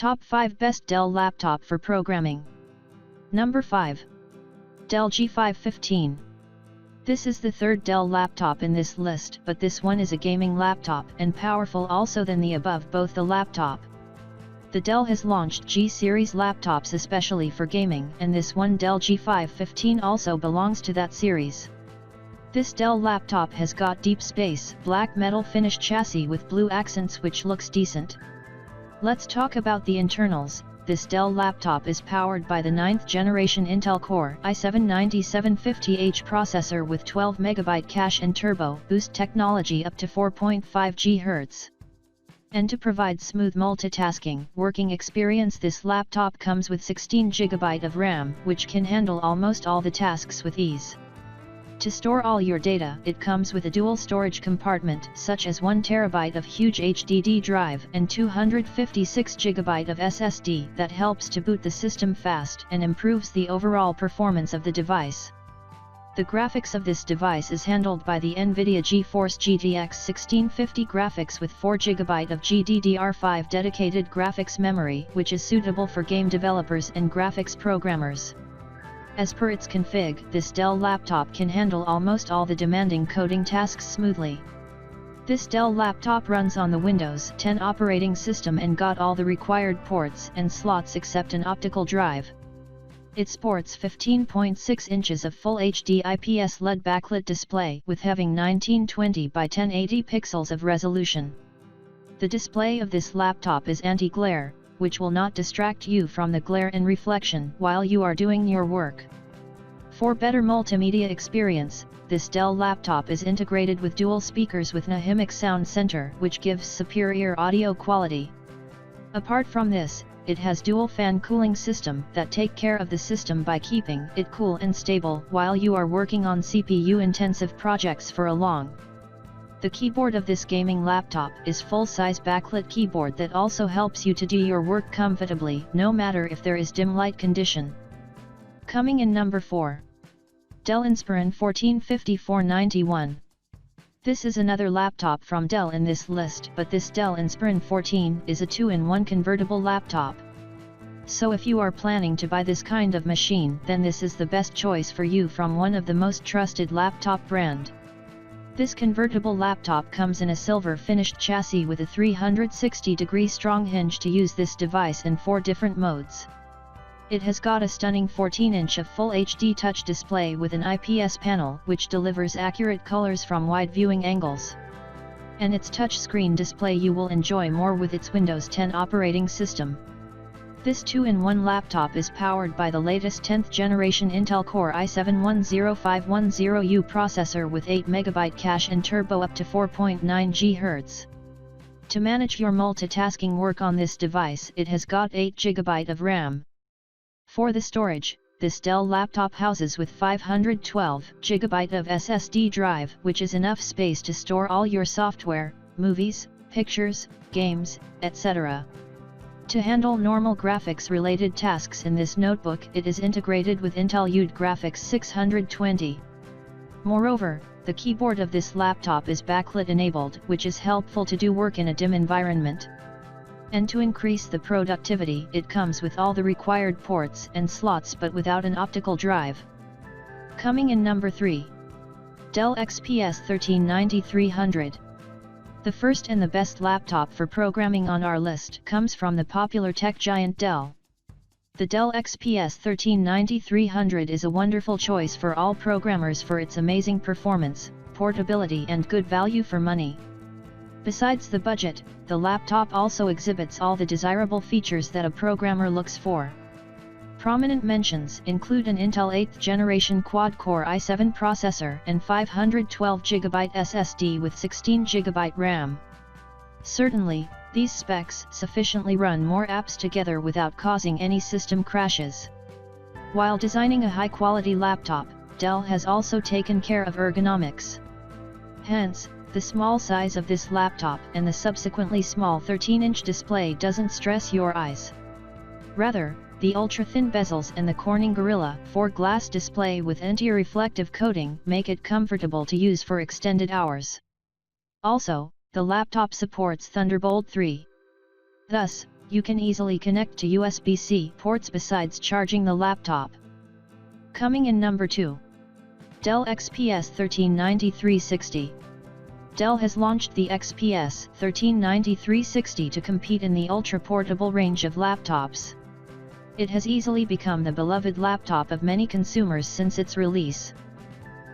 Top 5 Best Dell Laptop for Programming. Number 5. Dell G515. This is the third Dell laptop in this list, but this one is a gaming laptop and powerful also than the above both the laptop. The Dell has launched G series laptops especially for gaming, and this one Dell G515 also belongs to that series. This Dell laptop has got deep space, black metal finished chassis with blue accents which looks decent. Let's talk about the internals. This Dell laptop is powered by the 9th generation Intel Core i7-9750H processor with 12MB cache and turbo boost technology up to 4.5 GHz. And to provide smooth multitasking working experience, this laptop comes with 16GB of RAM, which can handle almost all the tasks with ease. To store all your data, it comes with a dual storage compartment such as 1TB of huge HDD drive and 256GB of SSD that helps to boot the system fast and improves the overall performance of the device. The graphics of this device is handled by the NVIDIA GeForce GTX 1650 graphics with 4GB of GDDR5 dedicated graphics memory, which is suitable for game developers and graphics programmers. As per its config, this Dell laptop can handle almost all the demanding coding tasks smoothly. This Dell laptop runs on the Windows 10 operating system and got all the required ports and slots except an optical drive. It sports 15.6 inches of Full HD IPS LED backlit display with having 1920 by 1080 pixels of resolution. The display of this laptop is anti-glare, which will not distract you from the glare and reflection while you are doing your work. For better multimedia experience, this Dell laptop is integrated with dual speakers with Nahimic Sound Center, which gives superior audio quality. Apart from this, it has dual fan cooling system that take care of the system by keeping it cool and stable while you are working on CPU-intensive projects for a long. The keyboard of this gaming laptop is full-size backlit keyboard that also helps you to do your work comfortably, no matter if there is dim light condition. Coming in number 4. Dell Inspiron 145491. This is another laptop from Dell in this list, but this Dell Inspiron 14 is a 2-in-1 convertible laptop. So if you are planning to buy this kind of machine, then this is the best choice for you from one of the most trusted laptop brand. This convertible laptop comes in a silver finished chassis with a 360-degree strong hinge to use this device in 4 different modes. It has got a stunning 14-inch of Full HD touch display with an IPS panel which delivers accurate colors from wide viewing angles. And its touchscreen display you will enjoy more with its Windows 10 operating system. This 2-in-1 laptop is powered by the latest 10th generation Intel Core i7-10510U processor with 8MB cache and turbo up to 4.9 GHz. To manage your multitasking work on this device, it has got 8GB of RAM. For the storage, this Dell laptop houses with 512GB of SSD drive, which is enough space to store all your software, movies, pictures, games, etc. To handle normal graphics-related tasks in this notebook, it is integrated with Intel UD Graphics 620. Moreover, the keyboard of this laptop is backlit enabled, which is helpful to do work in a dim environment. And to increase the productivity, it comes with all the required ports and slots but without an optical drive. Coming in number 3. Dell XPS 1390-300. The first and the best laptop for programming on our list comes from the popular tech giant Dell. The Dell XPS 1390-300 is a wonderful choice for all programmers for its amazing performance, portability and good value for money. Besides the budget, the laptop also exhibits all the desirable features that a programmer looks for. Prominent mentions include an Intel 8th generation quad-core i7 processor and 512GB SSD with 16GB RAM. Certainly, these specs sufficiently run more apps together without causing any system crashes. While designing a high-quality laptop, Dell has also taken care of ergonomics. Hence, the small size of this laptop and the subsequently small 13-inch display doesn't stress your eyes. Rather, the ultra-thin bezels and the Corning Gorilla 4 glass display with anti-reflective coating make it comfortable to use for extended hours. Also, the laptop supports Thunderbolt 3. Thus, you can easily connect to USB-C ports besides charging the laptop. Coming in number 2. Dell XPS 139360. Dell has launched the XPS 139360 to compete in the ultra-portable range of laptops. It has easily become the beloved laptop of many consumers since its release.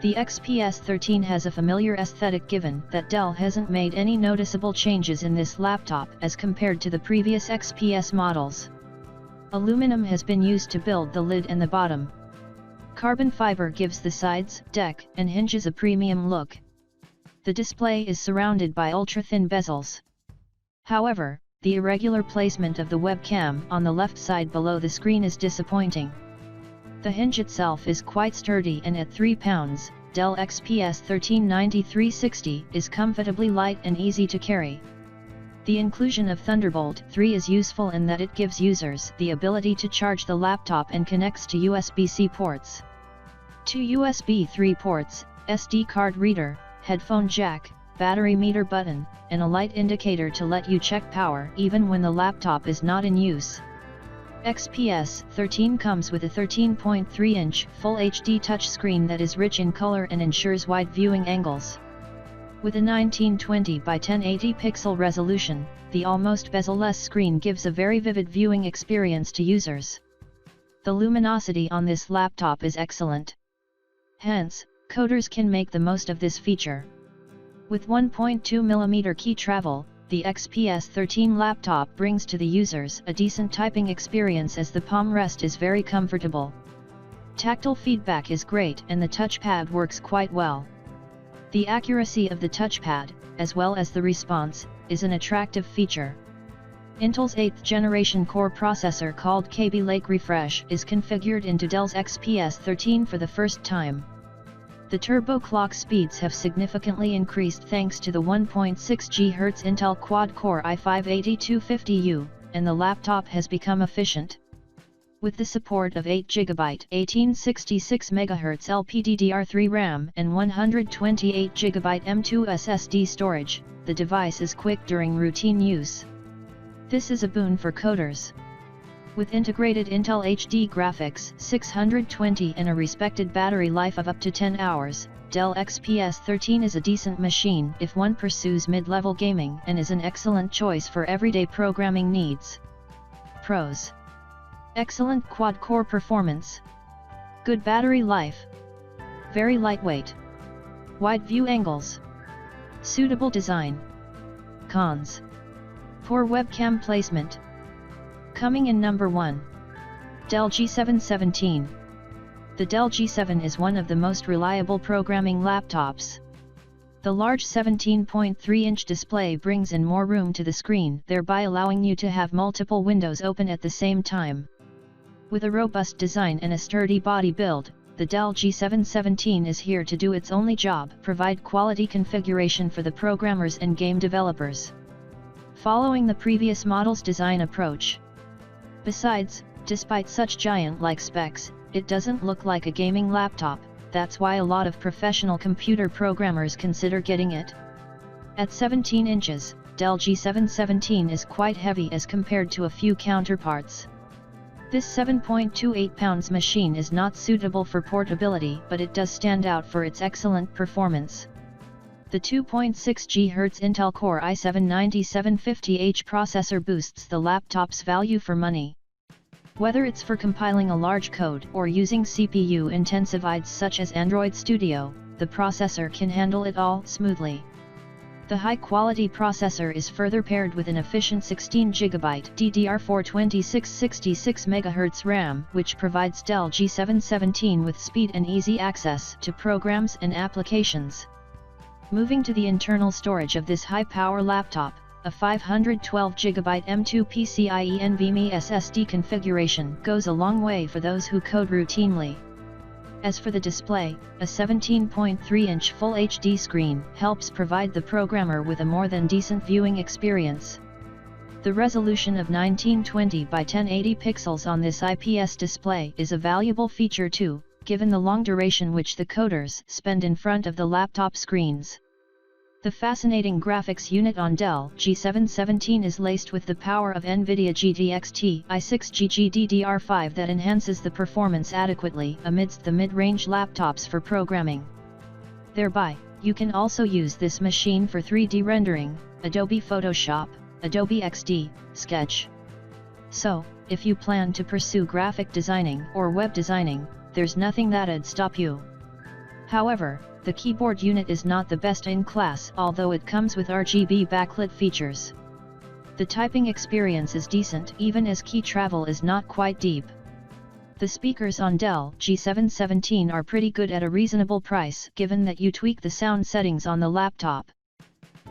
The XPS 13 has a familiar aesthetic given that Dell hasn't made any noticeable changes in this laptop as compared to the previous XPS models. Aluminum has been used to build the lid and the bottom. Carbon fiber gives the sides, deck, and hinges a premium look. The display is surrounded by ultra-thin bezels. However, the irregular placement of the webcam on the left side below the screen is disappointing. The hinge itself is quite sturdy and at 3 pounds, Dell XPS 139360 is comfortably light and easy to carry. The inclusion of Thunderbolt 3 is useful in that it gives users the ability to charge the laptop and connects to USB-C ports. 2 USB 3 ports, SD card reader, headphone jack, battery meter button, and a light indicator to let you check power even when the laptop is not in use. XPS 13 comes with a 13.3-inch Full HD touchscreen that is rich in color and ensures wide viewing angles. With a 1920 by 1080 pixel resolution, the almost bezel-less screen gives a very vivid viewing experience to users. The luminosity on this laptop is excellent. Hence, coders can make the most of this feature. With 1.2mm key travel, the XPS 13 laptop brings to the users a decent typing experience as the palm rest is very comfortable. Tactile feedback is great and the touchpad works quite well. The accuracy of the touchpad, as well as the response, is an attractive feature. Intel's 8th generation core processor called Kaby Lake Refresh is configured into Dell's XPS 13 for the first time. The turbo clock speeds have significantly increased thanks to the 1.6 GHz Intel quad-core i5-8250U, and the laptop has become efficient. With the support of 8GB 1866 MHz LPDDR3 RAM and 128GB M.2 SSD storage, the device is quick during routine use. This is a boon for coders. With integrated Intel HD graphics 620 and a respected battery life of up to 10 hours, Dell XPS 13 is a decent machine if one pursues mid-level gaming and is an excellent choice for everyday programming needs. Pros: excellent quad-core performance, good battery life, very lightweight, wide view angles, suitable design. Cons: poor webcam placement. Coming in number 1. Dell G717. The Dell G7 is one of the most reliable programming laptops. The large 17.3-inch display brings in more room to the screen, thereby allowing you to have multiple windows open at the same time. With a robust design and a sturdy body build, the Dell G717 is here to do its only job: provide quality configuration for the programmers and game developers. Following the previous model's design approach. Besides, despite such giant-like specs, it doesn't look like a gaming laptop. That's why a lot of professional computer programmers consider getting it. At 17 inches, Dell G717 is quite heavy as compared to a few counterparts. This 7.28 pounds machine is not suitable for portability, but it does stand out for its excellent performance. The 2.6 GHz Intel Core i7-9750H processor boosts the laptop's value for money. Whether it's for compiling a large code or using CPU-intensive IDEs such as Android Studio, the processor can handle it all smoothly. The high-quality processor is further paired with an efficient 16GB DDR4 2666 MHz RAM, which provides Dell G717 with speed and easy access to programs and applications. Moving to the internal storage of this high-power laptop, a 512GB M.2 PCIe NVMe SSD configuration goes a long way for those who code routinely. As for the display, a 17.3-inch Full HD screen helps provide the programmer with a more than decent viewing experience. The resolution of 1920 by 1080 pixels on this IPS display is a valuable feature too, given the long duration which the coders spend in front of the laptop screens. The fascinating graphics unit on Dell G717 is laced with the power of NVIDIA GTX i6 GDDR5 that enhances the performance adequately amidst the mid-range laptops for programming. Thereby, you can also use this machine for 3D rendering, Adobe Photoshop, Adobe XD, Sketch. So, if you plan to pursue graphic designing or web designing, there's nothing that'd stop you. However, the keyboard unit is not the best in class, although it comes with RGB backlit features. The typing experience is decent even as key travel is not quite deep. The speakers on Dell G717 are pretty good at a reasonable price given that you tweak the sound settings on the laptop.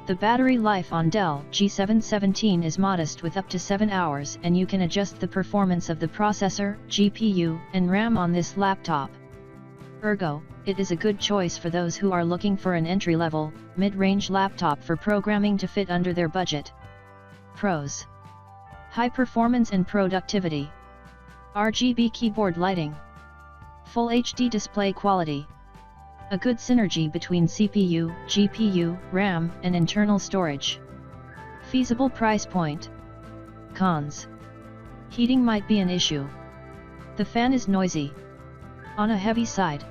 The battery life on Dell G717 is modest with up to 7 hours, and you can adjust the performance of the processor, GPU, and RAM on this laptop. Ergo, it is a good choice for those who are looking for an entry-level, mid-range laptop for programming to fit under their budget. Pros: high performance and productivity. RGB keyboard lighting. Full HD display quality. A good synergy between CPU, GPU, RAM, and internal storage. Feasible price point. Cons: heating might be an issue. The fan is noisy. On a heavy side.